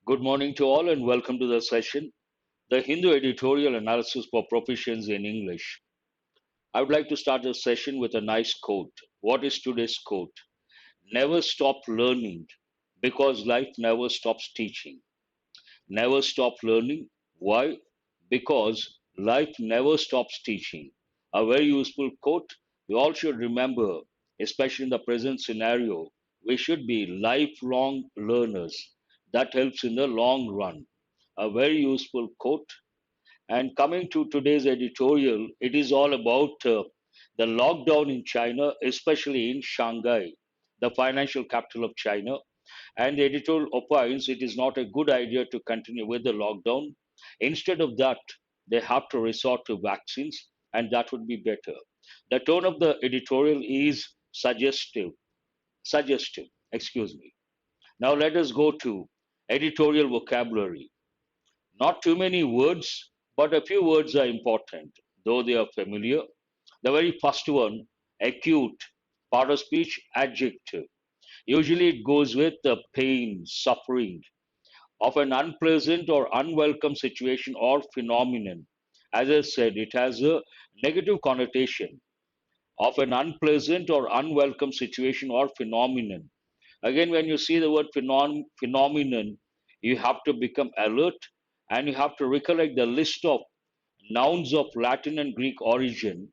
Good morning to all and welcome to the session, the Hindu Editorial Analysis for Proficiency in English. I would like to start the session with a nice quote. What is today's quote? Never stop learning because life never stops teaching. Never stop learning. Why? Because life never stops teaching. A very useful quote we all should remember, especially in the present scenario. We should be lifelong learners. That helps in the long run. A very useful quote. And coming to today's editorial, it is all about the lockdown in China, especially in Shanghai, the financial capital of China. And the editorial opines it is not a good idea to continue with the lockdown. Instead of that, they have to resort to vaccines, and that would be better. The tone of the editorial is suggestive, excuse me. Now let us go to editorial vocabulary. Not too many words, but a few words are important, though they are familiar. The very first one, acute, part of speech, adjective. Usually it goes with the pain, suffering of an unpleasant or unwelcome situation or phenomenon. As I said, it has a negative connotation of an unpleasant or unwelcome situation or phenomenon. Again, when you see the word phenomenon, you have to become alert and you have to recollect the list of nouns of Latin and Greek origin.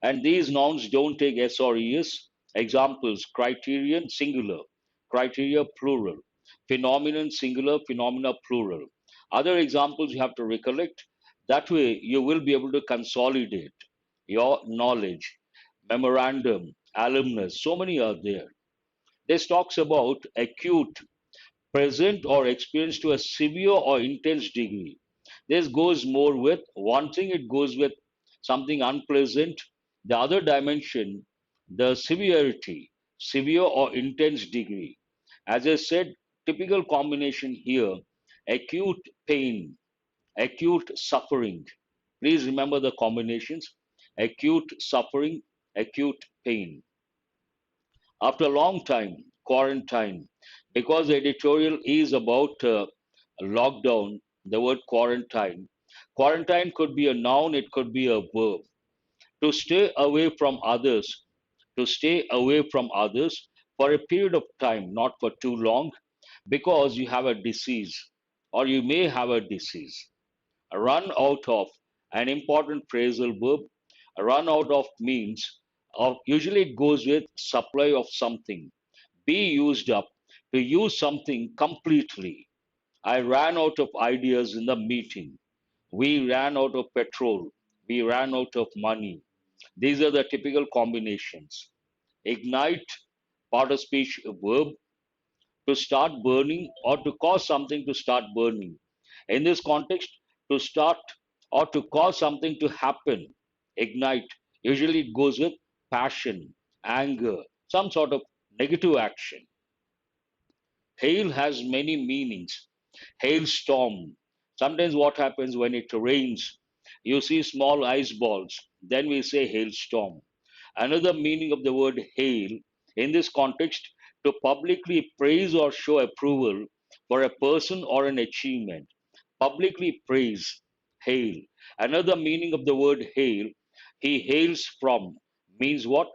And these nouns don't take S or ES. Examples criterion, singular, criteria, plural, phenomenon, singular, phenomena, plural. Other examples you have to recollect. That way, you will be able to consolidate your knowledge. Memorandum, alumnus, so many are there. This talks about acute, present, or experienced to a severe or intense degree. This goes more with one thing, it goes with something unpleasant. The other dimension, the severity, severe or intense degree. As I said, typical combination here acute pain, acute suffering. Please remember the combinations acute suffering, acute pain. After a long time, quarantine, because the editorial is about lockdown, the word quarantine. Quarantine could be a noun, it could be a verb. To stay away from others, to stay away from others for a period of time, not for too long, because you have a disease or you may have a disease. Run out of an important phrasal verb. Run out of means of usually it goes with supply of something. Be used up to use something completely. I ran out of ideas in the meeting. We ran out of petrol. We ran out of money. These are the typical combinations. Ignite, part of speech verb, to start burning or to cause something to start burning. In this context, to start or to cause something to happen, ignite, usually it goes with passion, anger, some sort of negative action. Hail has many meanings. Hailstorm. Sometimes what happens when it rains, you see small ice balls. Then we say hailstorm. Another meaning of the word hail in this context to publicly praise or show approval for a person or an achievement. Publicly praise, hail. Another meaning of the word hail, he hails from, means what?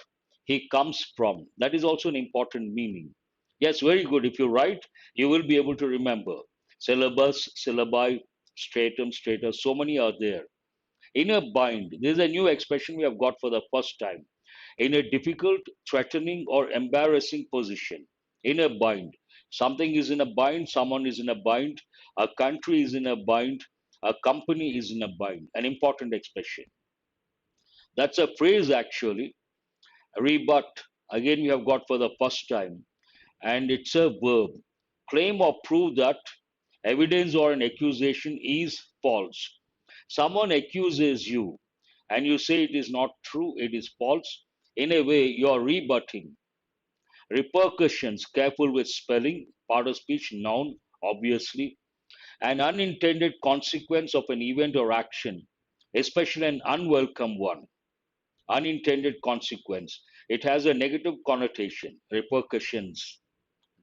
He comes from. That is also an important meaning. Yes, very good. If you write, you will be able to remember. Syllabus, syllabi, stratum, stratus, so many are there. In a bind, this is a new expression we have got for the first time. In a difficult, threatening, or embarrassing position. In a bind. Something is in a bind, someone is in a bind, a country is in a bind, a company is in a bind. An important expression. That's a phrase actually. Rebut. Again, we have got for the first time. And it's a verb. Claim or prove that evidence or an accusation is false. Someone accuses you and you say it is not true, it is false. In a way, you are rebutting. Repercussions, careful with spelling, part of speech, noun, obviously. An unintended consequence of an event or action, especially an unwelcome one. Unintended consequence. It has a negative connotation, repercussions.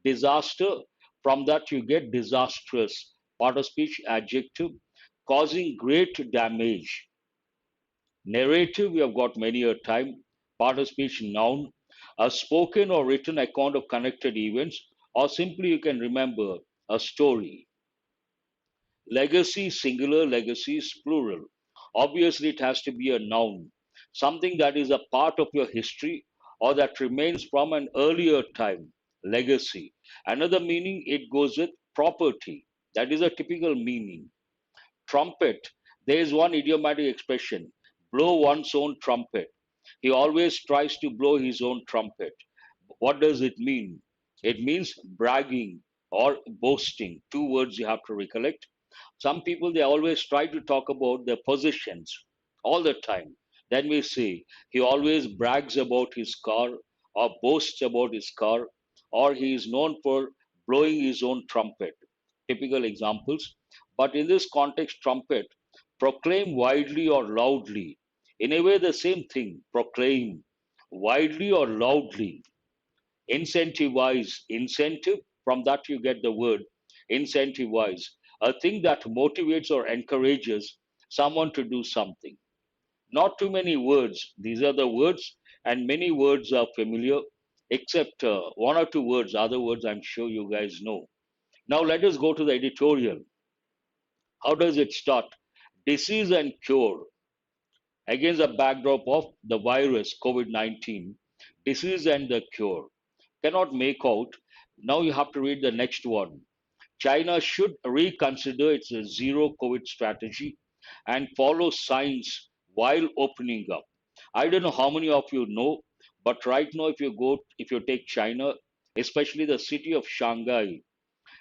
Disaster, From that, you get disastrous, part of speech adjective, causing great damage. Narrative, we have got many a time, part of speech noun, a spoken or written account of connected events, or simply you can remember a story. Legacy, singular, legacies, plural. Obviously, it has to be a noun, something that is a part of your history or that remains from an earlier time. Legacy. Another meaning, it goes with property. That is a typical meaning. Trumpet. There is one idiomatic expression, blow one's own trumpet. He always tries to blow his own trumpet. What does it mean? It means bragging or boasting. Two words you have to recollect. Some people, they always try to talk about their possessions all the time. Then we say he always brags about his car or boasts about his car, or he is known for blowing his own trumpet. Typical examples. But in this context, trumpet, proclaim widely or loudly. In a way, the same thing, proclaim widely or loudly. Incentivize, incentive, from that you get the word incentivize, a thing that motivates or encourages someone to do something. Not too many words, these are the words, and many words are familiar, except one or two words, other words I'm sure you guys know. Now let us go to the editorial. How does it start? Disease and cure. Against the backdrop of the virus COVID-19, disease and the cure. Cannot make out. Now you have to read the next one. China should reconsider its zero COVID strategy and follow science while opening up. I don't know how many of you know, but right now, if you take China, especially the city of Shanghai,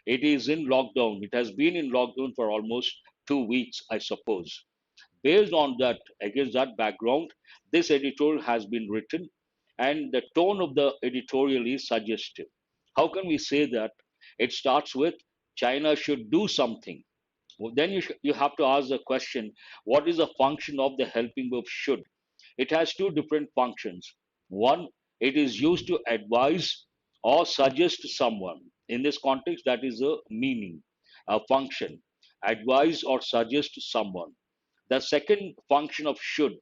it is in lockdown. It has been in lockdown for almost 2 weeks, I suppose. Based on that, against that background, this editorial has been written, and the tone of the editorial is suggestive. How can we say that? It starts with China should do something. Well, then you have to ask the question, what is the function of the helping verb should? It has two different functions. One, it is used to advise or suggest to someone. In this context, that is a meaning, a function. Advise or suggest to someone. The second function of should,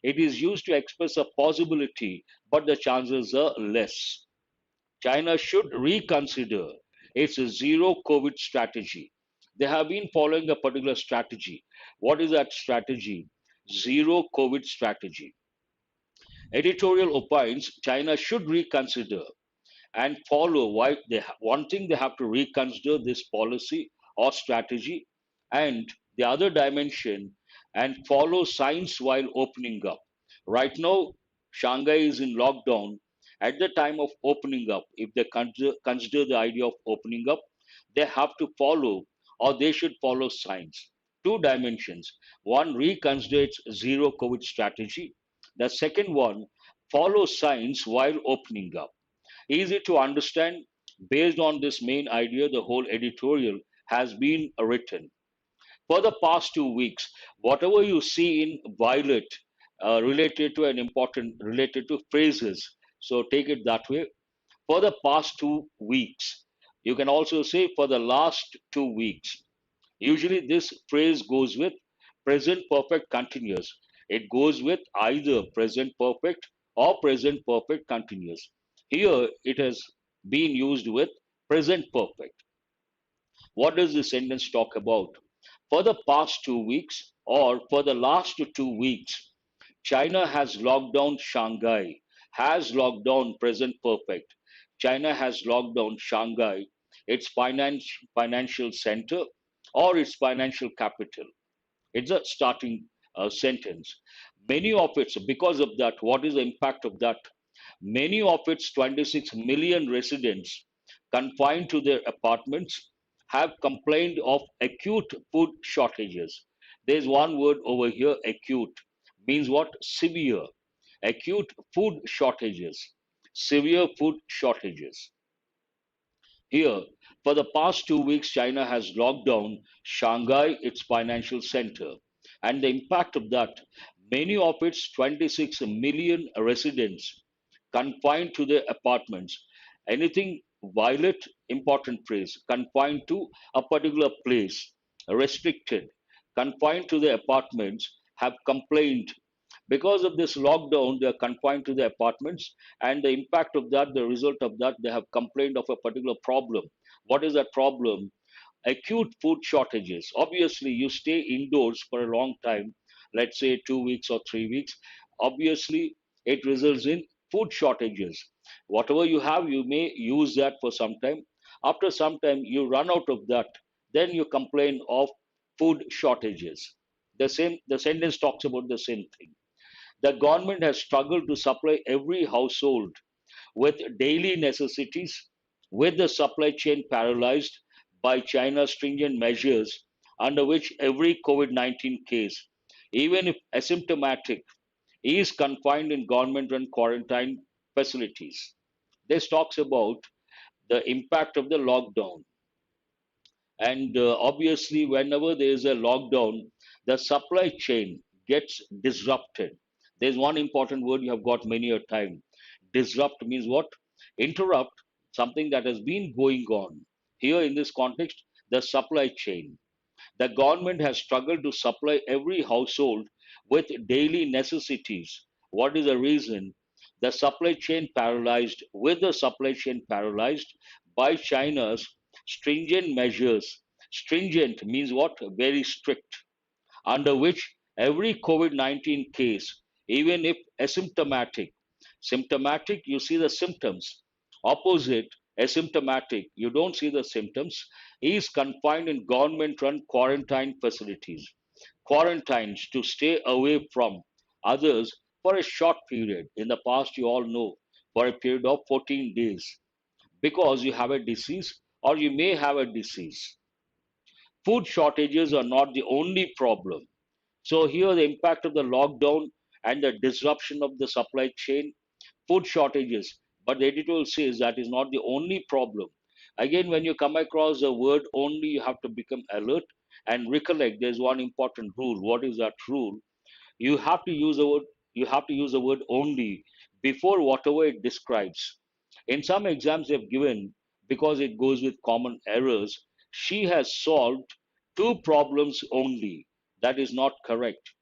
it is used to express a possibility, but the chances are less. China should reconsider its zero COVID strategy. They have been following a particular strategy. What is that strategy? Zero COVID strategy. Editorial opines China should reconsider and follow why one thing they have to reconsider this policy or strategy, and the other dimension, and follow science while opening up. Right now, Shanghai is in lockdown. At the time of opening up, if they consider the idea of opening up, they have to follow, or they should follow science. Two dimensions. One, reconsider its zero COVID strategy. The second one, follow science while opening up. Easy to understand. Based on this main idea, the whole editorial has been written. For the past 2 weeks, whatever you see in violet related to an important, related to phrases, so take it that way. For the past 2 weeks, you can also say for the last 2 weeks. Usually, this phrase goes with present perfect continuous. It goes with either present perfect or present perfect continuous. Here, it has been used with present perfect. What does this sentence talk about? For the past 2 weeks or for the last 2 weeks, China has locked down Shanghai, has locked down present perfect. China has locked down Shanghai, its financial center or its financial capital. It's a starting sentence. Many of its, because of that, what is the impact of that? Many of its 26 million residents confined to their apartments have complained of acute food shortages. There's one word over here, acute, means what? Severe. Acute food shortages. Severe food shortages. Here, for the past 2 weeks, China has locked down Shanghai, its financial center. And the impact of that, many of its 26 million residents confined to their apartments. Anything violate, important phrase, confined to a particular place, restricted, confined to the apartments, have complained. Because of this lockdown, they are confined to the apartments, and the impact of that, the result of that, they have complained of a particular problem. What is that problem? Acute food shortages. Obviously, you stay indoors for a long time, let's say 2 weeks or 3 weeks. Obviously, it results in food shortages. Whatever you have, you may use that for some time. After some time, you run out of that. Then you complain of food shortages. The sentence talks about the same thing. The government has struggled to supply every household with daily necessities, with the supply chain paralyzed by China's stringent measures, under which every COVID 19 case, even if asymptomatic, is confined in government run quarantine facilities. This talks about the impact of the lockdown. And obviously, whenever there is a lockdown, the supply chain gets disrupted. There's one important word you have got many a time. Disrupt means what? Interrupt something that has been going on. Here in this context, the supply chain. The government has struggled to supply every household with daily necessities. What is the reason? The supply chain paralyzed, with the supply chain paralyzed by China's stringent measures. Stringent means what? Very strict, under which every COVID 19 case, even if asymptomatic, symptomatic, you see the symptoms. Opposite, asymptomatic, you don't see the symptoms, is confined in government run quarantine facilities. Quarantines to stay away from others for a short period. In the past, you all know, for a period of 14 days, because you have a disease or you may have a disease. Food shortages are not the only problem. So here the impact of the lockdown and the disruption of the supply chain, food shortages. But the editorial says that is not the only problem. Again, when you come across the word only, you have to become alert and recollect there's one important rule. What is that rule? You have to use the word only before whatever it describes. In some exams they've given, because it goes with common errors, she has solved two problems only. That is not correct.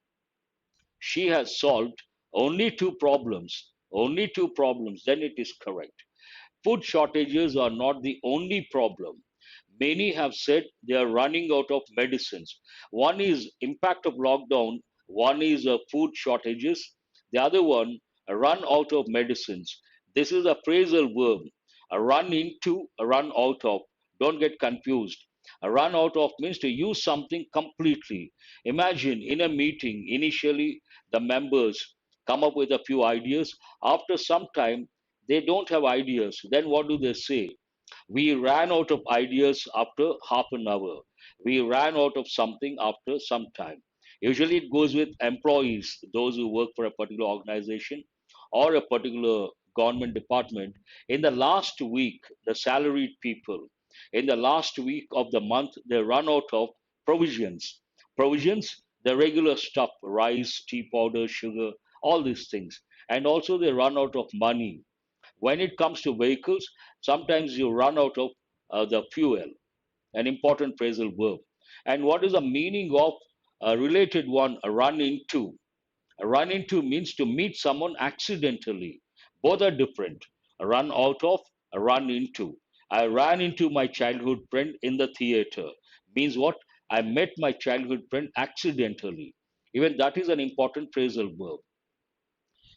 She has solved only two problems, then it is correct. Food shortages are not the only problem. Many have said they are running out of medicines. One is impact of lockdown, one is food shortages, the other one, a run out of medicines. This is a phrasal verb. A run into, a run out of. Don't get confused. A run out of means to use something completely. Imagine in a meeting, initially the members come up with a few ideas. After some time, they don't have ideas. Then what do they say? We ran out of ideas after half an hour. We ran out of something after some time. Usually it goes with employees, those who work for a particular organization or a particular government department. In the last week, the salaried people, in the last week of the month, they run out of provisions. Provisions, the regular stuff, rice, tea powder, sugar, all these things. And also they run out of money. When it comes to vehicles, sometimes you run out of the fuel, an important phrasal verb. And what is the meaning of a related one, a run into? A run into means to meet someone accidentally. Both are different. A run out of, a run into. I ran into my childhood friend in the theater. Means what? I met my childhood friend accidentally. Even that is an important phrasal verb.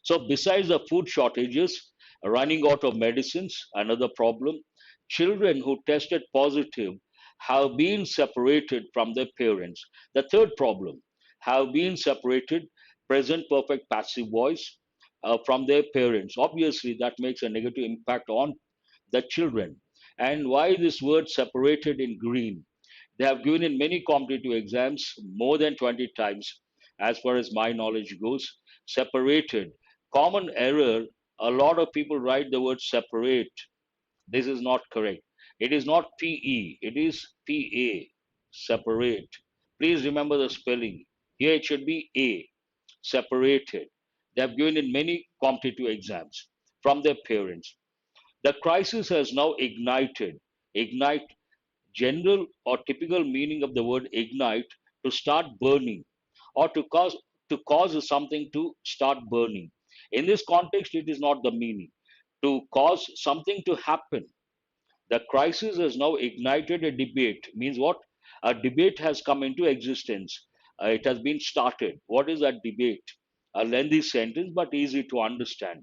So, besides the food shortages, running out of medicines, another problem, children who tested positive have been separated from their parents. The third problem, have been separated, present perfect passive voice, from their parents. Obviously, that makes a negative impact on the children. And why this word separated in green? They have given in many competitive exams more than 20 times, as far as my knowledge goes. Separated. Common error, a lot of people write the word separate. This is not correct. It is not PE, it is PA. Separate. Please remember the spelling. Here it should be A. Separated. They have given in many competitive exams from their parents. The crisis has now ignited. Ignite, general or typical meaning of the word ignite, to start burning, or to cause something to start burning. In this context, it is not the meaning. To cause something to happen. The crisis has now ignited a debate. Means what? A debate has come into existence. It has been started. What is that debate? A lengthy sentence, but easy to understand.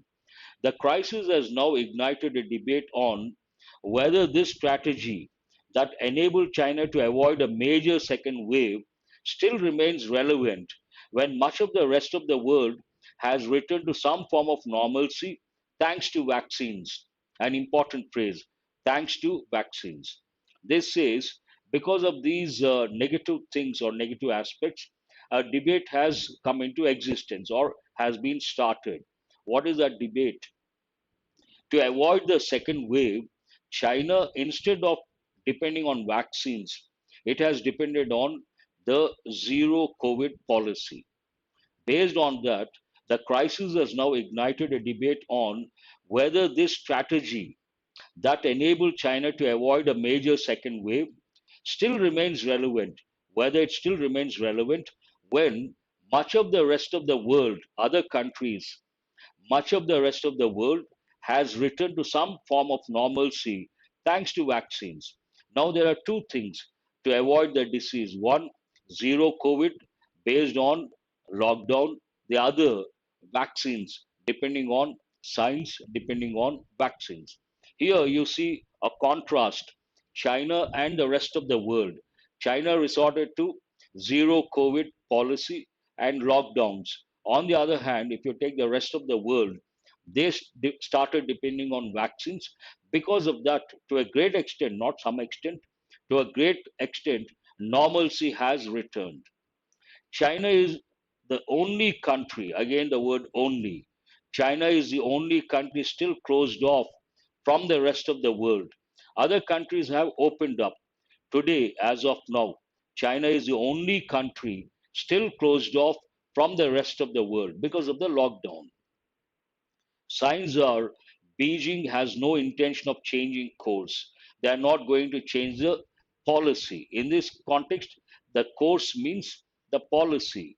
The crisis has now ignited a debate on whether this strategy that enabled China to avoid a major second wave still remains relevant when much of the rest of the world has returned to some form of normalcy thanks to vaccines. An important phrase, thanks to vaccines. This says because of these negative things or negative aspects, a debate has come into existence or has been started. What is that debate? To avoid the second wave, China, instead of depending on vaccines, it has depended on the zero COVID policy. Based on that, the crisis has now ignited a debate on whether this strategy that enabled China to avoid a major second wave still remains relevant, whether it still remains relevant when much of the rest of the world, other countries, much of the rest of the world has returned to some form of normalcy thanks to vaccines. Now, there are two things to avoid the disease: one, zero COVID based on lockdown, the other, vaccines, depending on science, depending on vaccines. Here you see a contrast: China and the rest of the world. China resorted to zero COVID policy and lockdowns. On the other hand, if you take the rest of the world, they started depending on vaccines. Because of that, to a great extent, not some extent, to a great extent, normalcy has returned. China is the only country, again the word only, China is the only country still closed off from the rest of the world. Other countries have opened up. Today, as of now, China is the only country still closed off from the rest of the world because of the lockdown. Signs are Beijing has no intention of changing course. They are not going to change the policy. In this context, the course means the policy.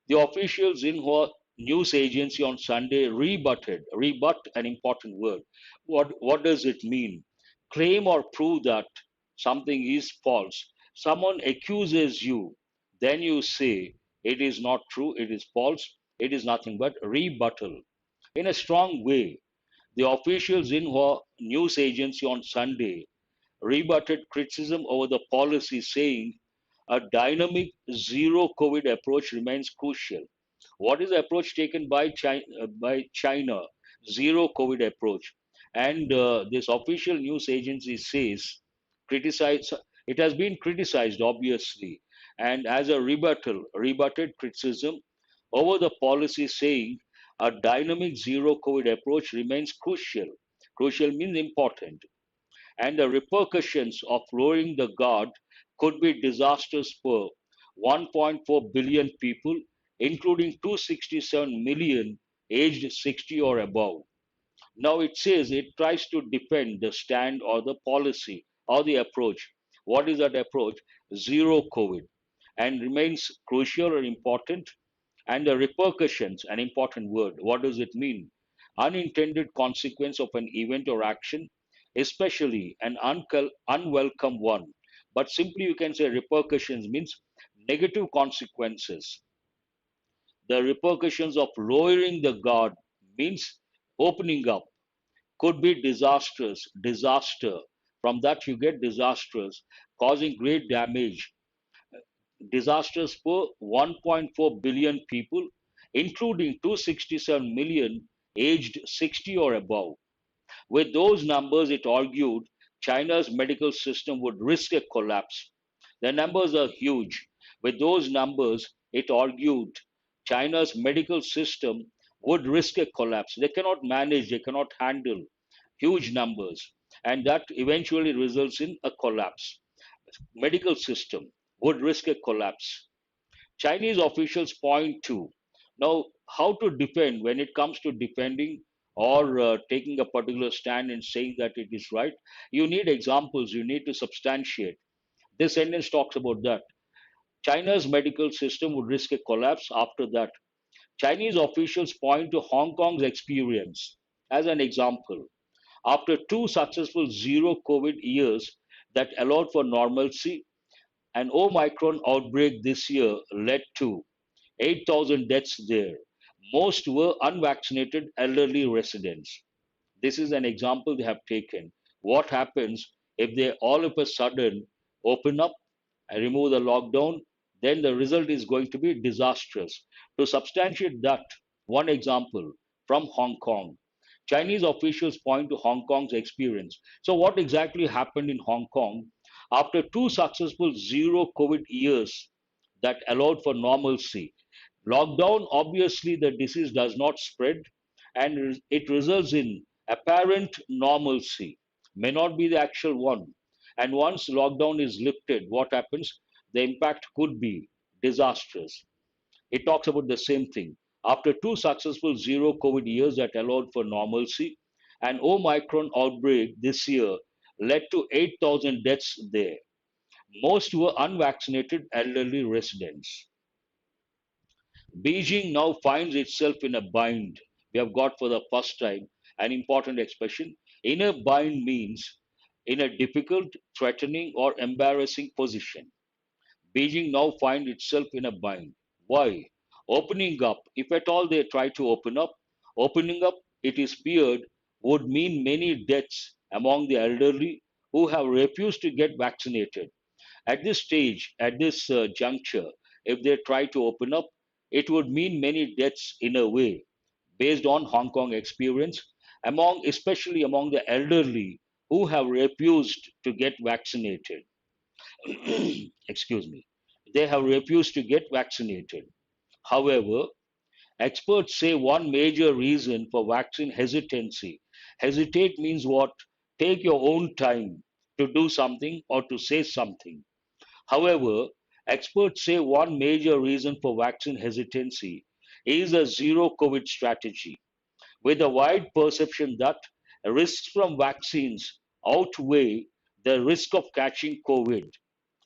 The official Xinhua news agency on Sunday rebut an important word. What does it mean? Claim or prove that something is false. Someone accuses you, then you say it is not true, it is false, it is nothing but rebuttal. In a strong way, the official Xinhua news agency on Sunday rebutted criticism over the policy, saying a dynamic zero COVID approach remains crucial. What is the approach taken by China? Zero COVID approach. And this official news agency says, criticize, it has been criticized, obviously, and as a rebutted criticism over the policy, saying a dynamic zero COVID approach remains crucial. Crucial means important, and the repercussions of lowering the guard could be disastrous for 1.4 billion people, including 267 million aged 60 or above. Now it says it tries to defend the stand or the policy or the approach. What is that approach? Zero COVID, and remains crucial and important. And the repercussions, an important word. What does it mean? Unintended consequence of an event or action, especially an unwelcome one. But simply you can say repercussions means negative consequences. The repercussions of lowering the guard means opening up, could be disastrous, disaster. From that you get disastrous, causing great damage, disasters for 1.4 billion people, including 267 million aged 60 or above. With those numbers, it argued China's medical system would risk a collapse. The numbers are huge. With those numbers, it argued China's medical system would risk a collapse. They cannot manage, they cannot handle huge numbers, and that eventually results in a collapse. Medical system would risk a collapse. Chinese officials point to now how to defend when it comes to defending or taking a particular stand and saying that it is right. You need examples, you need to substantiate. This sentence talks about that. China's medical system would risk a collapse after that. Chinese officials point to Hong Kong's experience as an example. After two successful zero COVID years that allowed for normalcy, an Omicron outbreak this year led to 8,000 deaths there. Most were unvaccinated elderly residents. This is an example they have taken. What happens if they all of a sudden open up and remove the lockdown? Then the result is going to be disastrous. To substantiate that, one example from Hong Kong. Chinese officials point to Hong Kong's experience. So, what exactly happened in Hong Kong after two successful zero COVID years that allowed for normalcy? Lockdown, obviously, the disease does not spread and it results in apparent normalcy, may not be the actual one. And once lockdown is lifted, what happens? The impact could be disastrous. It talks about the same thing. After two successful zero COVID years that allowed for normalcy, an Omicron outbreak this year led to 8,000 deaths there. Most were unvaccinated elderly residents. Beijing now finds itself in a bind. We have got for the first time an important expression. In a bind means in a difficult, threatening, or embarrassing position. Beijing now finds itself in a bind. Why? Opening up, if at all they try to opening up, it is feared, would mean many deaths among the elderly who have refused to get vaccinated. At this stage, at this juncture, if they try to open up, it would mean many deaths in a way, based on Hong Kong experience, especially among the elderly who have refused to get vaccinated. Excuse me. They have refused to get vaccinated. However, experts say one major reason for vaccine hesitancy. Hesitate means what? Take your own time to do something or to say something. However, experts say one major reason for vaccine hesitancy is a zero COVID strategy, with a wide perception that risks from vaccines outweigh the risk of catching COVID.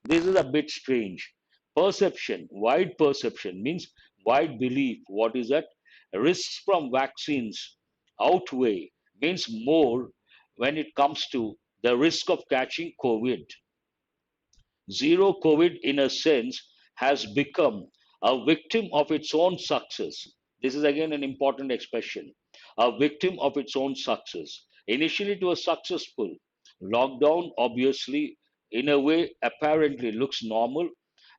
This is a bit strange. Perception, wide perception means wide belief. What is that? Risks from vaccines outweigh means more when it comes to the risk of catching COVID. Zero COVID, in a sense, has become a victim of its own success. This is again an important expression. A victim of its own success. Initially, it was successful. Lockdown, obviously, in a way, apparently looks normal,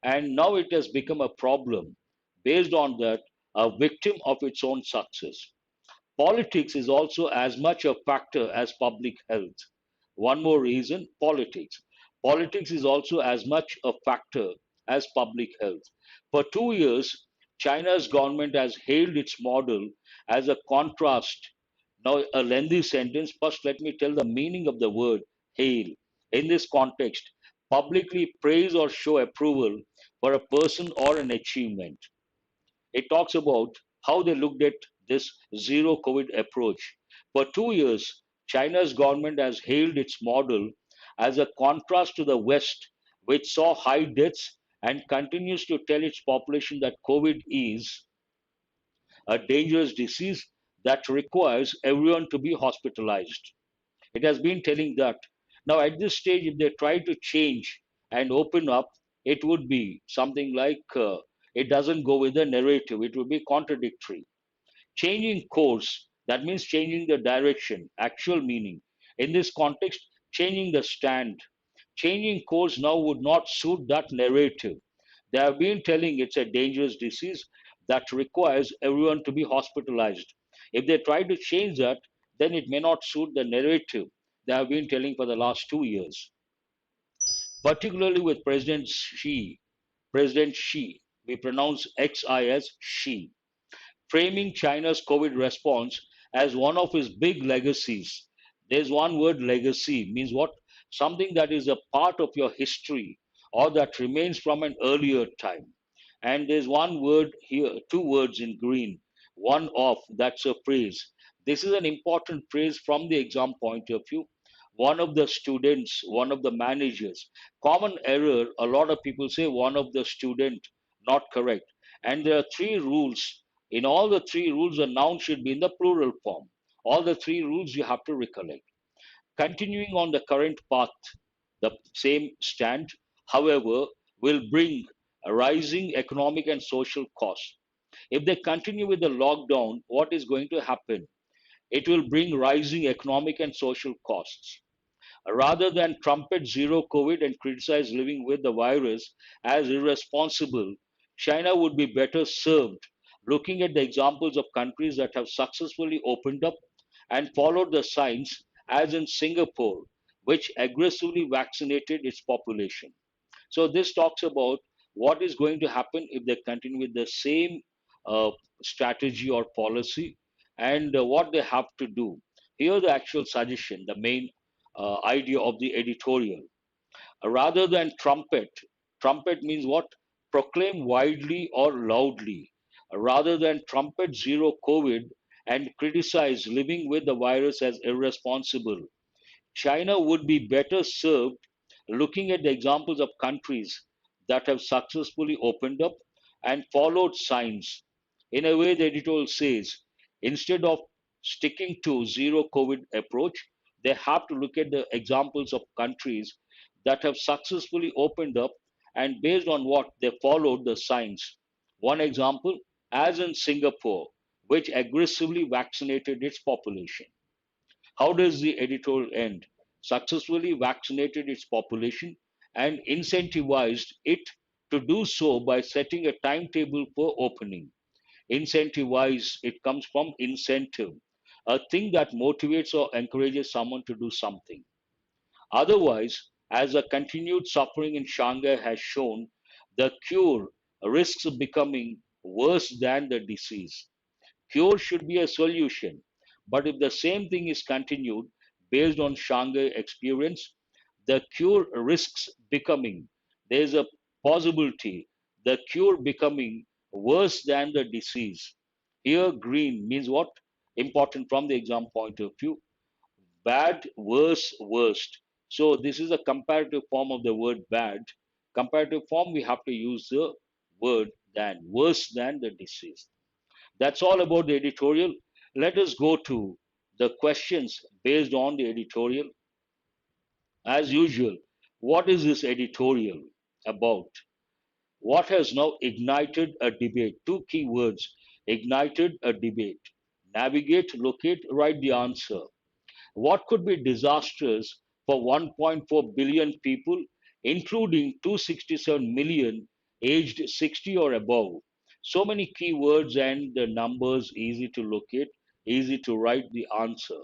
and now it has become a problem. Based on that, a victim of its own success. Politics is also as much a factor as public health. One more reason, politics. Politics is also as much a factor as public health. For 2 years, China's government has hailed its model as a contrast. Now, a lengthy sentence. First, let me tell the meaning of the word hail. In this context, publicly praise or show approval for a person or an achievement. It talks about how they looked at this zero COVID approach. For 2 years, China's government has hailed its model as a contrast to the West, which saw high deaths and continues to tell its population that COVID is a dangerous disease that requires everyone to be hospitalized. It has been telling that. Now, at this stage, if they try to change and open up, it would be something like it doesn't go with the narrative, it would be contradictory. Changing course, that means changing the direction, actual meaning. In this context, changing the stand. Changing course now would not suit that narrative. They have been telling it's a dangerous disease that requires everyone to be hospitalized. If they try to change that, then it may not suit the narrative they have been telling for the last 2 years. Particularly with President Xi, we pronounce XI as Xi, framing China's COVID response as one of his big legacies. There's one word, legacy, means what? Something that is a part of your history or that remains from an earlier time. And there's one word here, two words in green, one of, that's a phrase. This is an important phrase from the exam point of view. One of the students, one of the managers, common error, a lot of people say one of the student, not correct. And there are three rules. In all the three rules, a noun should be in the plural form. All the three rules you have to recollect. Continuing on the current path, the same stand, however, will bring a rising economic and social costs. If they continue with the lockdown, what is going to happen? It will bring rising economic and social costs. Rather than trumpet zero COVID and criticize living with the virus as irresponsible, China would be better served looking at the examples of countries that have successfully opened up and followed the signs, as in Singapore, which aggressively vaccinated its population. So this talks about what is going to happen if they continue with the same uh, strategy or policy, and what they have to do. Here, the actual suggestion, the main idea of the editorial. Rather than trumpet, trumpet means what? Proclaim widely or loudly. Rather than trumpet zero COVID and criticize living with the virus as irresponsible, China would be better served looking at the examples of countries that have successfully opened up and followed signs. In a way, the editorial says, instead of sticking to zero COVID approach, they have to look at the examples of countries that have successfully opened up and based on what they followed the signs. One example, as in Singapore, which aggressively vaccinated its population. How does the editorial end? Successfully vaccinated its population and incentivized it to do so by setting a timetable for opening. Incentivize, it comes from incentive, a thing that motivates or encourages someone to do something. Otherwise, as the continued suffering in Shanghai has shown, the cure risks becoming worse than the disease. Cure should be a solution. But if the same thing is continued based on Shanghai experience, the cure risks becoming, there's a possibility, the cure becoming worse than the disease. Here, green means what? Important from the exam point of view. Bad, worse, worst. So this is a comparative form of the word bad. Comparative form, we have to use the word than, worse than the disease. That's all about the editorial. Let us go to the questions based on the editorial. As usual, what is this editorial about? What has now ignited a debate? Two key words: ignited a debate. Navigate, locate, write the answer. What could be disastrous for 1.4 billion people, including 267 million aged 60 or above? So many keywords and the numbers easy to locate, easy to write the answer.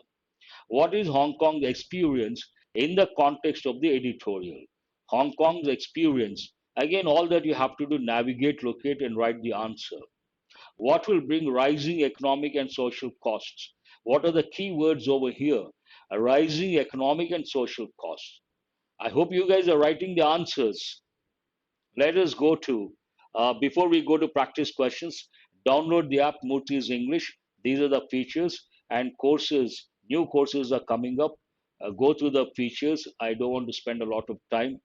What is Hong Kong's experience in the context of the editorial? Hong Kong's experience. Again, all that you have to do, navigate, locate, and write the answer. What will bring rising economic and social costs? What are the key words over here? A rising economic and social costs. I hope you guys are writing the answers. Let us go to, before we go to practice questions, download the app Murthy's English. These are the features and courses. New courses are coming up. Go through the features. I don't want to spend a lot of time.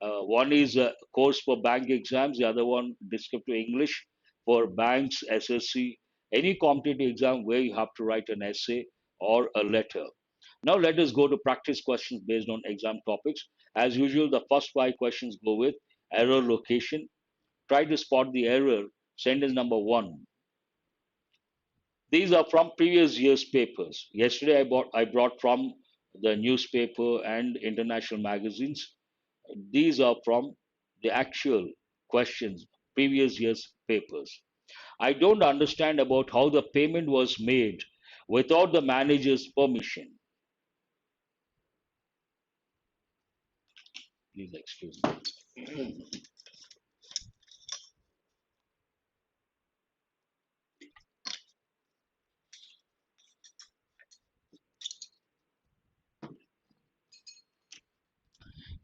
One is a course for bank exams, the other one descriptive English for banks, SSC, any competitive exam where you have to write an essay or a letter. Now let us go to practice questions based on exam topics. As usual, the first five questions go with error location. Try to spot the error. Sentence number one. These are from previous year's papers. Yesterday I brought from the newspaper and international magazines. These are from the actual questions, previous year's papers. I don't understand about how the payment was made without the manager's permission. Please excuse me.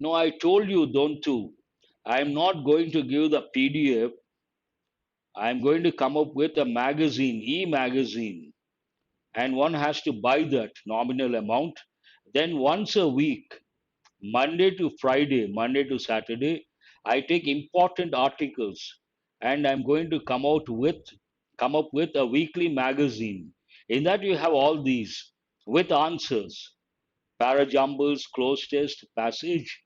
No, I told you don't to. I'm not going to give the PDF. I'm going to come up with a magazine, e-magazine. and one has to buy that nominal amount. Then once a week, Monday to Friday, Monday to Saturday, I take important articles and I'm going to come up with a weekly magazine. In that you have all these with answers, parajumbles, close test, passage,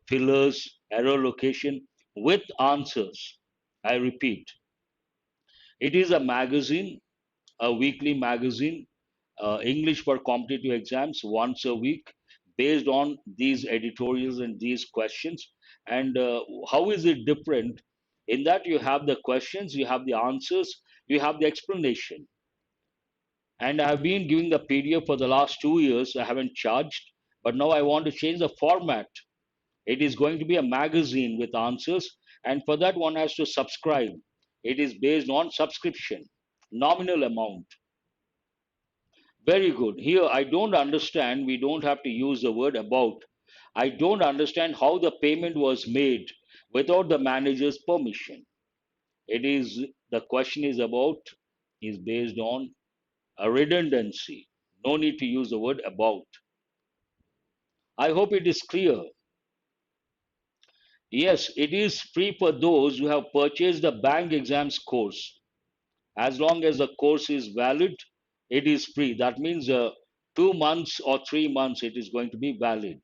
fillers, error location with answers. I repeat, it is a magazine, a weekly magazine, English for competitive exams once a week, based on these editorials and these questions. And how is it different? In that you have the questions, you have the answers, you have the explanation. And I have been giving the PDF for the last 2 years. I haven't charged, but now I want to change the format. It is going to be a magazine with answers, and for that one has to subscribe. It is based on subscription, nominal amount. Very good. Here, I don't understand. We don't have to use the word about. I don't understand how the payment was made without the manager's permission. It is the question is about is based on a redundancy. No need to use the word about. I hope it is clear. Yes, it is free for those who have purchased the bank exams course. As long as the course is valid, it is free. That means 2 months or 3 months it is going to be valid.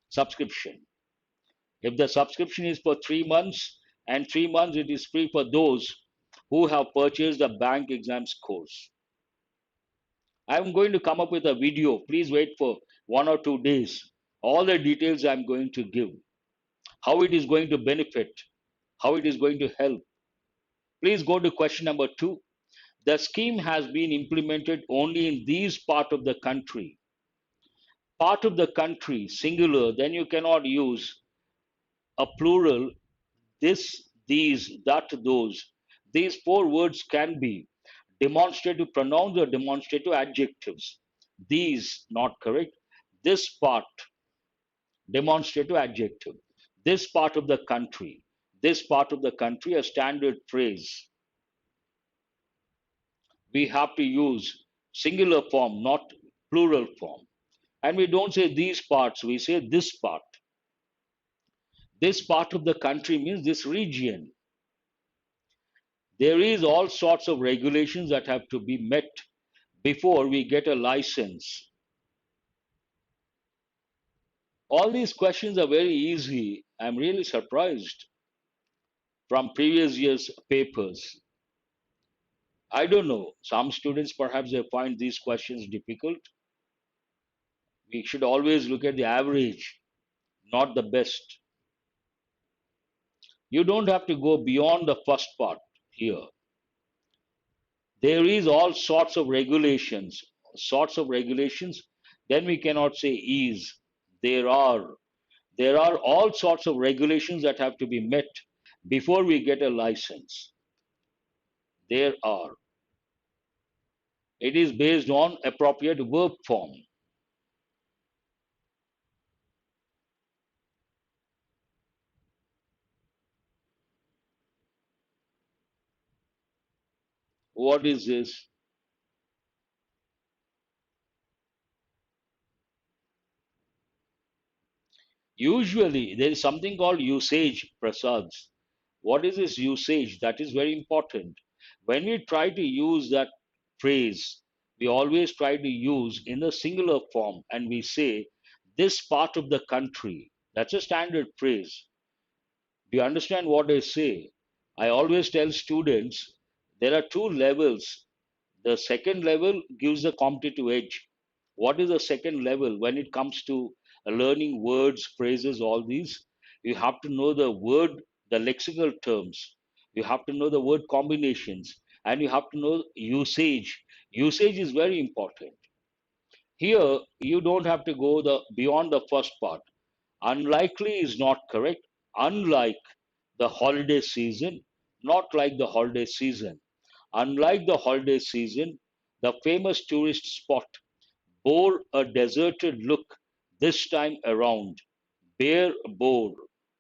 Subscription. If the subscription is for 3 months and 3 months, it is free for those who have purchased the bank exams course. I'm going to come up with a video. Please wait for 1 or 2 days. All the details I'm going to give, how it is going to benefit, how it is going to help. Please go to question number 2. The scheme has been implemented only in these part of the country. Part of the country, singular, then you cannot use a plural, this, these, that, those. These 4 words can be demonstrative pronouns or demonstrative adjectives. These, not correct. This part, demonstrative adjective. This part of the country. This part of the country, a standard phrase. We have to use singular form, not plural form. And we don't say these parts, we say this part. This part of the country means this region. There is all sorts of regulations that have to be met before we get a license. All these questions are very easy. I'm really surprised from previous year's papers. I don't know. Some students perhaps they find these questions difficult. We should always look at the average, not the best. You don't have to go beyond the first part here. There is all sorts of regulations. Then we cannot say is. There are. There are all sorts of regulations that have to be met before we get a license. There are. It is based on appropriate verb form. What is this? Usually, there is something called usage, Prasads. What is this usage? That is very important. When we try to use that phrase, we always try to use in a singular form and we say, this part of the country. That's a standard phrase. Do you understand what I say? I always tell students there are 2 levels. The second level gives the competitive edge. What is the second level when it comes to learning words, phrases, all these? You have to know the word, the lexical terms. You have to know the word combinations and you have to know usage. Usage is very important. Here, you don't have to go beyond the first part. Unlikely is not correct. Unlike the holiday season, not like the holiday season. Unlike the holiday season, the famous tourist spot bore a deserted look this time around. Bore,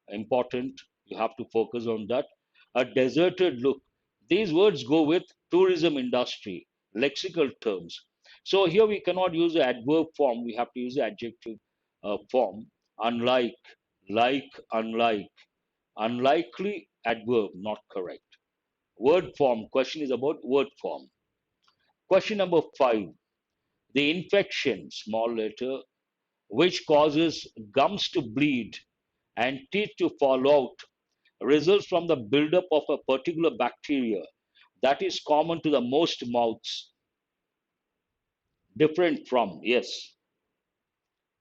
important. You have to focus on that. A deserted look. These words go with tourism industry, lexical terms. So here we cannot use the adverb form, we have to use the adjective form. Unlike, like, unlike, unlikely, adverb, not correct. Word form, question is about word form. Question number 5. The infection, small letter, which causes gums to bleed and teeth to fall out, results from the buildup of a particular bacteria that is common to the most mouths. Different from, yes.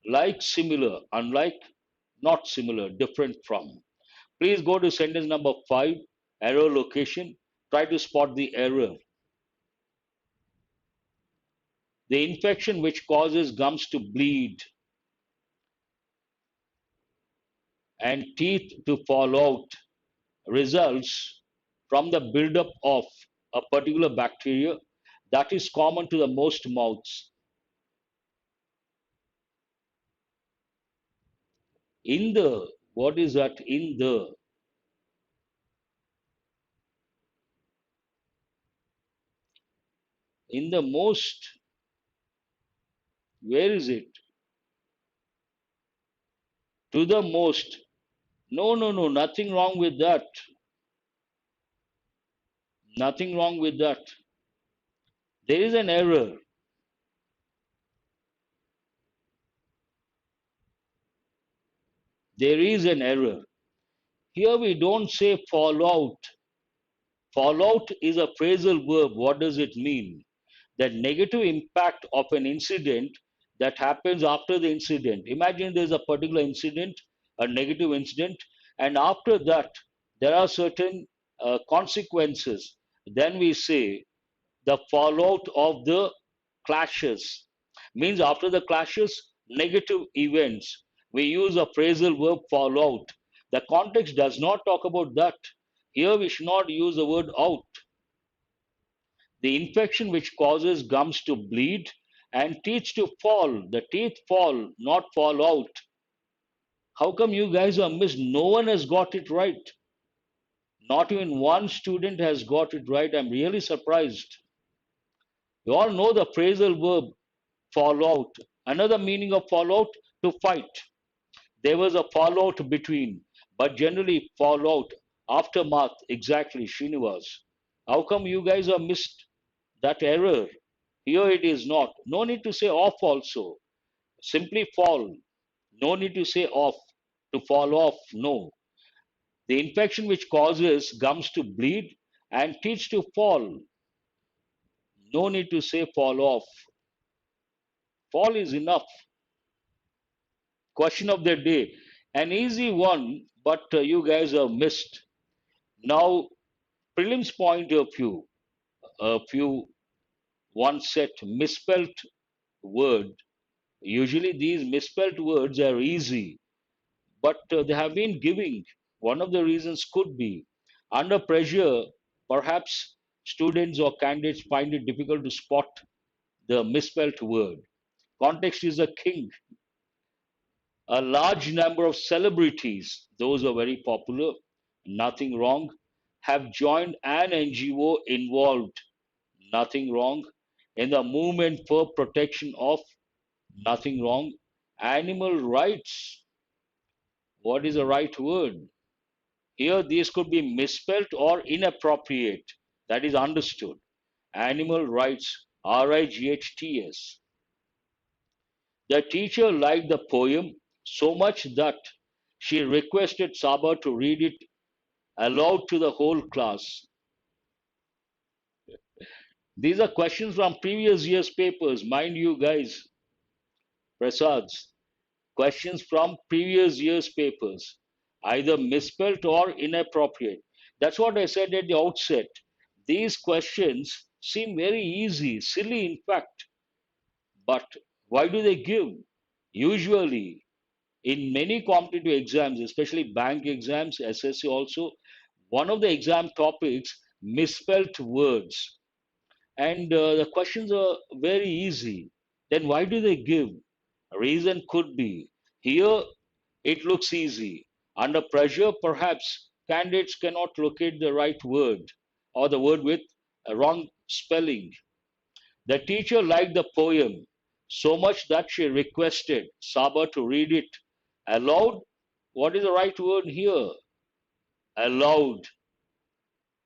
Like, similar, unlike, not similar, different from. Please go to sentence number 5, error location. Try to spot the error. The infection which causes gums to bleed and teeth to fall out results from the buildup of a particular bacteria that is common to the most mouths. In the, what is that? In the most, where is it? To the most. No, no, no, nothing wrong with that. Nothing wrong with that. There is an error. There is an error. Here we don't say fall out. Fall out is a phrasal verb. What does it mean? The negative impact of an incident that happens after the incident. Imagine there's a particular incident, a negative incident, and after that, there are certain consequences. Then we say the fallout of the clashes. Means after the clashes, negative events. We use a phrasal verb fallout. The context does not talk about that. Here we should not use the word out. The infection which causes gums to bleed and teeth to fall. The teeth fall, not fall out. How come you guys are missed? No one has got it right. Not even one student has got it right. I'm really surprised. You all know the phrasal verb fallout. Another meaning of fallout, to fight. There was a fallout between, but generally fallout, aftermath, exactly, Srinivas. How come you guys are missed that error? Here it is not. No need to say off also. Simply fall. No need to say off. To fall off, no. The infection which causes gums to bleed and teeth to fall. No need to say fall off. Fall is enough. Question of the day. An easy one, but you guys have missed. Now, prelims point of view, a few one set misspelt word. Usually these misspelt words are easy, but they have been giving. One of the reasons could be under pressure, perhaps students or candidates find it difficult to spot the misspelt word. Context is a king. A large number of celebrities, those are very popular, nothing wrong, have joined an NGO involved, nothing wrong, in the movement for protection of, nothing wrong, animal rights. What is the right word? Here, these could be misspelt or inappropriate. That is understood. Animal rights, RIGHTS. The teacher liked the poem so much that she requested Saba to read it aloud to the whole class. These are questions from previous year's papers. Mind you, guys, Prasads. Questions from previous year's papers, either misspelled or inappropriate. That's what I said at the outset. These questions seem very easy, silly in fact, but why do they give? Usually, in many competitive exams, especially bank exams, SSC also, one of the exam topics, misspelled words. And the questions are very easy. Then why do they give? A reason could be here it looks easy. Under pressure, perhaps candidates cannot locate the right word or the word with a wrong spelling. The teacher liked the poem so much that she requested Saba to read it aloud. What is the right word here? Aloud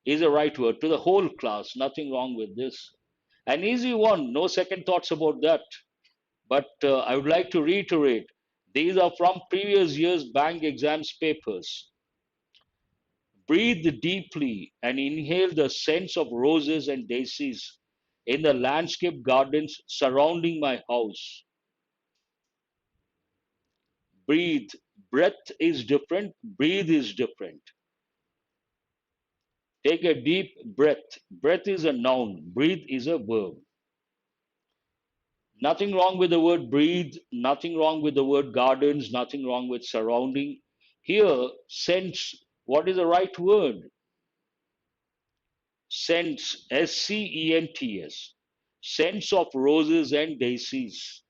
is the right word to the whole class. Nothing wrong with this. An easy one, no second thoughts about that. But I would like to reiterate these are from previous year's bank exams papers. Breathe deeply and inhale the scents of roses and daisies in the landscape gardens surrounding my house. Breathe. Breath is different, breathe is different. Take a deep breath. Breath is a noun, breathe is a verb. Nothing wrong with the word breathe, nothing wrong with the word gardens, nothing wrong with surrounding. Here, sense, what is the right word? Sense, SCENTS. Sense of roses and daisies.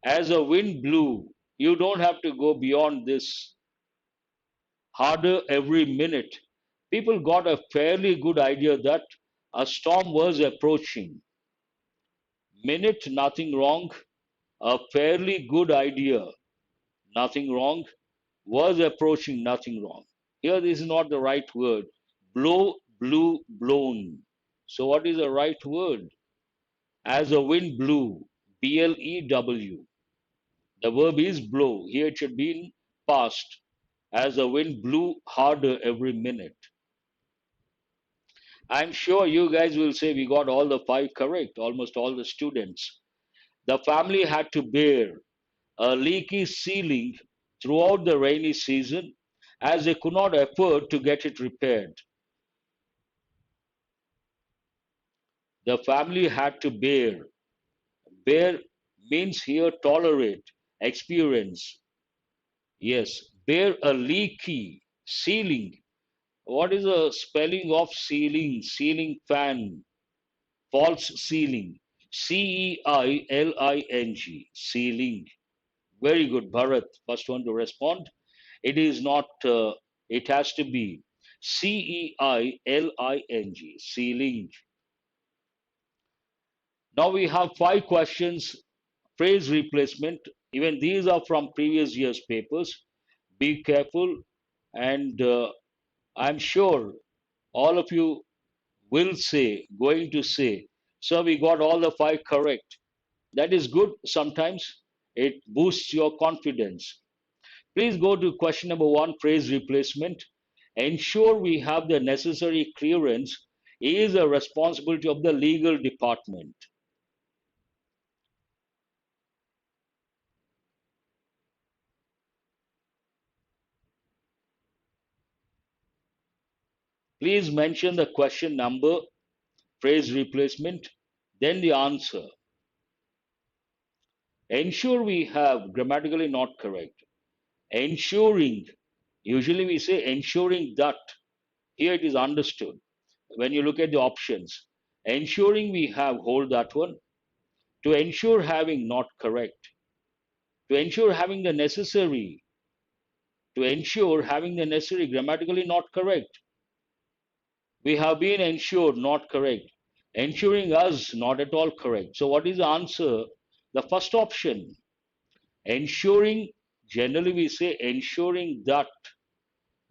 As a wind blew, you don't have to go beyond this. Harder every minute. People got a fairly good idea that a storm was approaching. Minute, nothing wrong. A fairly good idea, nothing wrong. Was approaching, nothing wrong. Here, this is not the right word. Blow, blew, blown. So, what is the right word? As a wind blew, BLEW. The verb is blow. Here it should be in past. As the wind blew harder every minute. I'm sure you guys will say we got all the five correct, almost all the students. The family had to bear a leaky ceiling throughout the rainy season as they could not afford to get it repaired. The family had to bear. Bear means here tolerate, experience. Yes, bear a leaky ceiling. What is the spelling of ceiling? Ceiling fan, false ceiling. CEILING, ceiling. Very good, Bharat. First one to respond. It is not, it has to be CEILING, ceiling. Now we have five questions, phrase replacement. Even these are from previous year's papers. Be careful, and I'm sure all of you will say, going to say, so we got all the five correct. That is good sometimes. It boosts your confidence. Please go to question number one, phrase replacement. Ensure we have the necessary clearance is a responsibility of the legal department. Please mention the question number, phrase replacement, then the answer. Ensure we have grammatically not correct. Ensuring, usually we say ensuring that. Here it is understood. When you look at the options, ensuring we have, hold that one. To ensure having not correct. To ensure having the necessary. To ensure having the necessary grammatically not correct. We have been ensured not correct. Ensuring us not at all correct. So what is the answer? The first option. Ensuring, generally we say ensuring that.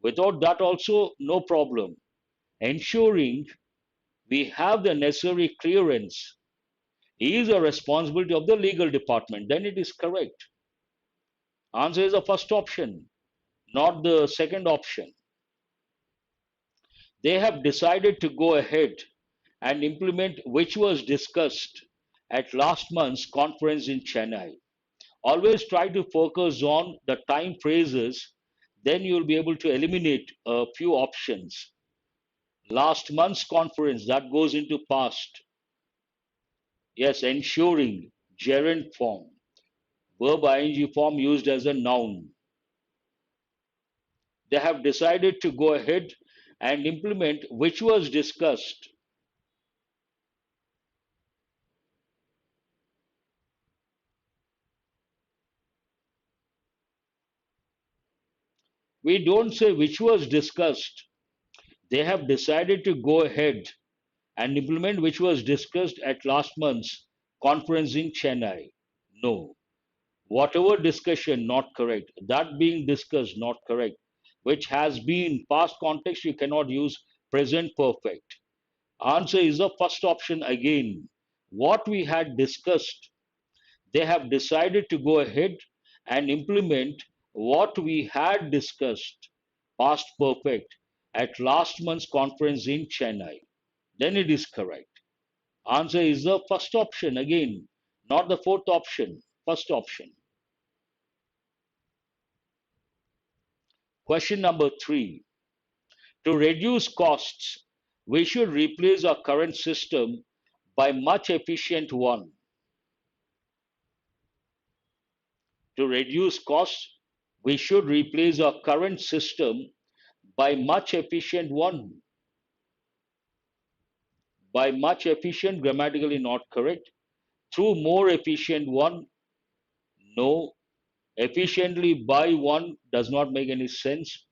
Without that also, no problem. Ensuring we have the necessary clearance is a responsibility of the legal department. Then it is correct. Answer is the first option, not the second option. They have decided to go ahead and implement which was discussed at last month's conference in Chennai. Always try to focus on the time phrases, then you'll be able to eliminate a few options. Last month's conference, that goes into past. Yes, ensuring, gerund form, verb ing form used as a noun. They have decided to go ahead and implement which was discussed. We don't say which was discussed. They have decided to go ahead And implement which was discussed at last month's conference in Chennai. No. Whatever discussion, not correct. That being discussed, not correct. Which has been past context, you cannot use present perfect. Answer is the first option again. What we had discussed, they have decided to go ahead and implement what we had discussed, past perfect, at last month's conference in Chennai. Then it is correct. Answer is the first option again, not the fourth option, first option. Question number 3. To reduce costs, we should replace our current system by much efficient one. To reduce costs, we should replace our current system by much efficient one. By much efficient, grammatically not correct. Through more efficient one, no. Efficiently by one does not make any sense.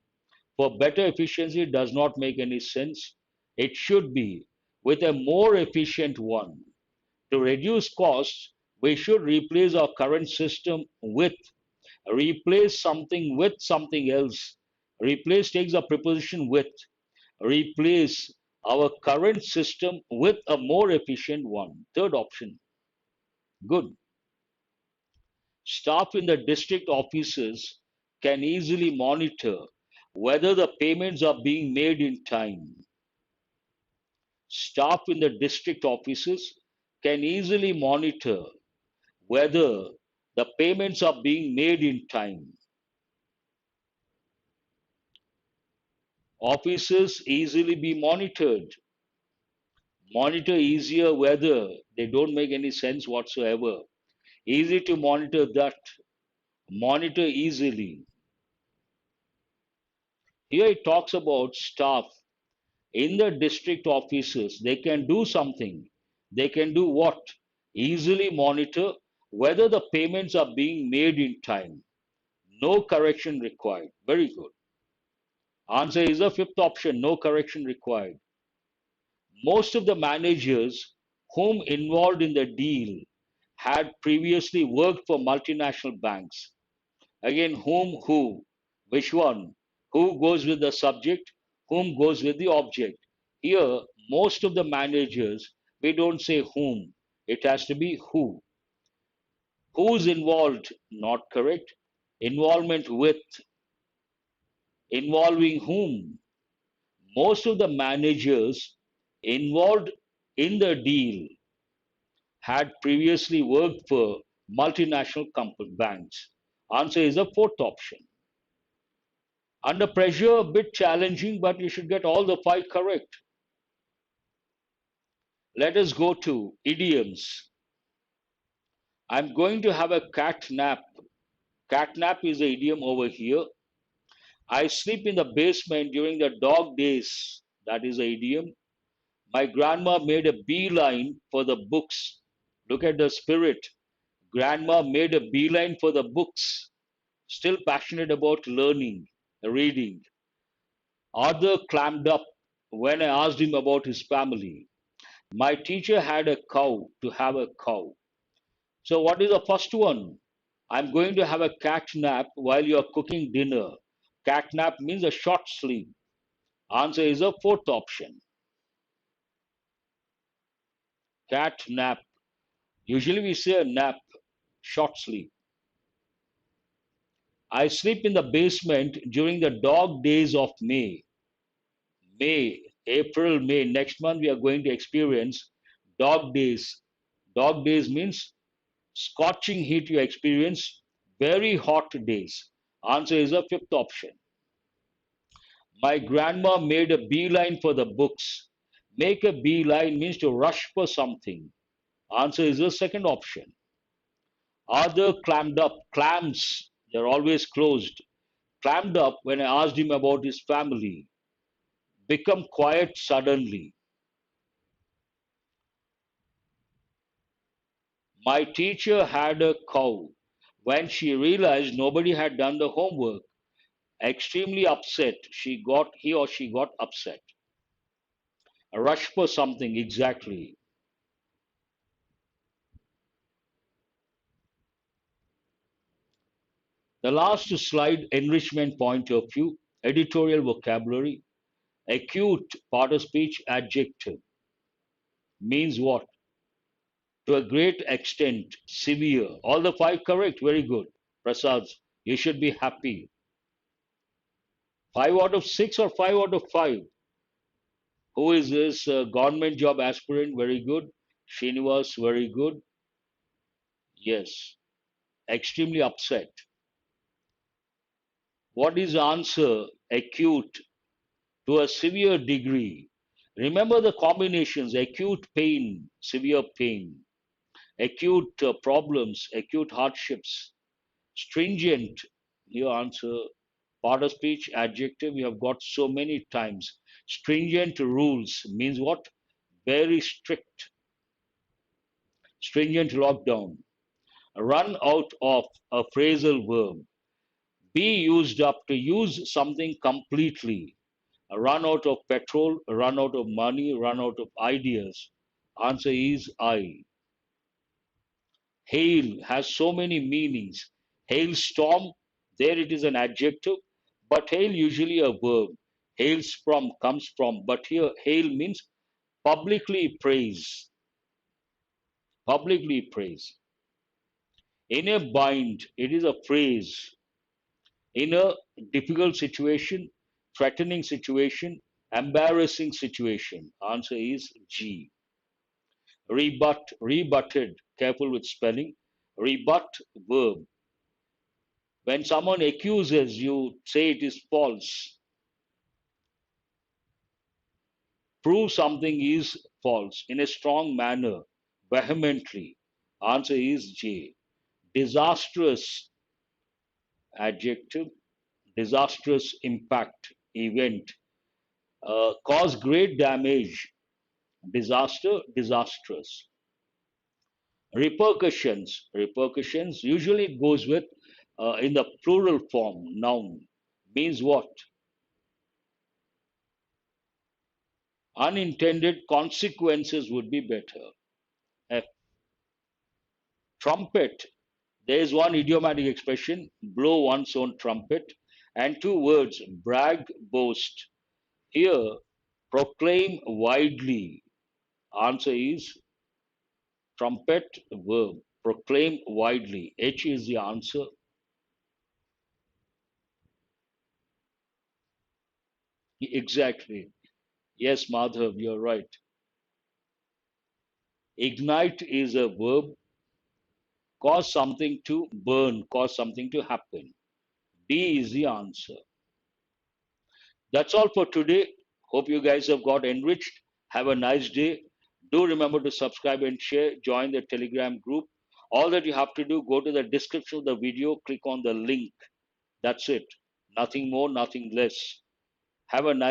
For better efficiency does not make any sense. It should be with a more efficient one. To reduce costs, we should replace our current system with, replace something with something else. Replace takes a preposition with. Replace our current system with a more efficient one. Third option. Good. Staff in the district offices can easily monitor whether the payments are being made in time. Staff in the district offices can easily monitor whether the payments are being made in time. Offices easily be monitored. Monitor easier whether they don't make any sense whatsoever. Easy to monitor that. Monitor easily. Here it talks about staff in the district offices. They can do something. They can do what? Easily monitor whether the payments are being made in time. No correction required. Very good. Answer is the fifth option. No correction required. Most of the managers whom involved in the deal had previously worked for multinational banks. Again, whom, who, which one? Who goes with the subject? Whom goes with the object? Here, most of the managers, we don't say whom. It has to be who. Who's involved? Not correct. Involvement with. Involving whom? Most of the managers involved in the deal had previously worked for multinational banks. Answer is the fourth option. Under pressure, a bit challenging, but you should get all the 5 correct. Let us go to idioms. I'm going to have a cat nap. Cat nap is the idiom over here. I sleep in the basement during the dog days. That is the idiom. My grandma made a beeline for the books. Look at the spirit. Grandma made a beeline for the books. Still passionate about learning, reading. Arthur clammed up when I asked him about his family. My teacher had a cow to have a cow. So, what is the first one? I'm going to have a cat nap while you are cooking dinner. Cat nap means a short sleep. Answer is the fourth option. Cat nap. Usually we say a nap, short sleep. I sleep in the basement during the dog days of May. May, April, May. Next month we are going to experience dog days. Dog days means scorching heat you experience, very hot days. Answer is the fifth option. My grandma made a beeline for the books. Make a beeline means to rush for something. Answer is the second option. Arthur clammed up. Clams, they're always closed. Clammed up when I asked him about his family. Become quiet suddenly. My teacher had a cow. When she realized nobody had done the homework, extremely upset, he or she got upset. A rush for something, exactly. The last slide, enrichment point of view, editorial vocabulary, acute, part of speech, adjective, means what? To a great extent, severe. All the five correct, very good. Prasad, you should be happy. 5 out of 6 or 5 out of 5? Who is this government job aspirant? Very good. Srinivas, very good. Yes, extremely upset. What is the answer? Acute, to a severe degree. Remember the combinations: acute pain, severe pain, acute problems, acute hardships, stringent. Your answer, part of speech, adjective, you have got so many times. Stringent rules means what? Very strict. Stringent lockdown. Run out of, a phrasal verb. Be used up, to use something completely. Run out of petrol, run out of money, run out of ideas. Answer is I. Hail has so many meanings. Hailstorm, there it is an adjective, but hail usually a verb. Hails from, comes from, but here hail means publicly praise. Publicly praise. In a bind, it is a phrase. In a difficult situation, threatening situation, embarrassing situation. Answer is G. Rebut, rebutted, careful with spelling. Rebut, verb. When someone accuses, you say it is false. Prove something is false in a strong manner, vehemently. Answer is J. Disastrous, adjective, disastrous impact, event, cause great damage, disaster, disastrous. Repercussions, repercussions, usually it goes with, in the plural form, noun, means what? Unintended consequences would be better. A trumpet, there is one idiomatic expression, blow one's own trumpet, and two words, brag, boast. Here, proclaim widely. Answer is trumpet, verb. Proclaim widely. H is the answer. Exactly. Yes, Madhav, you're right. Ignite is a verb. Cause something to burn, cause something to happen. D is the answer. That's all for today. Hope you guys have got enriched. Have a nice day. Do remember to subscribe and share. Join the Telegram group. All that you have to do, go to the description of the video, click on the link. That's it. Nothing more, nothing less. Have a nice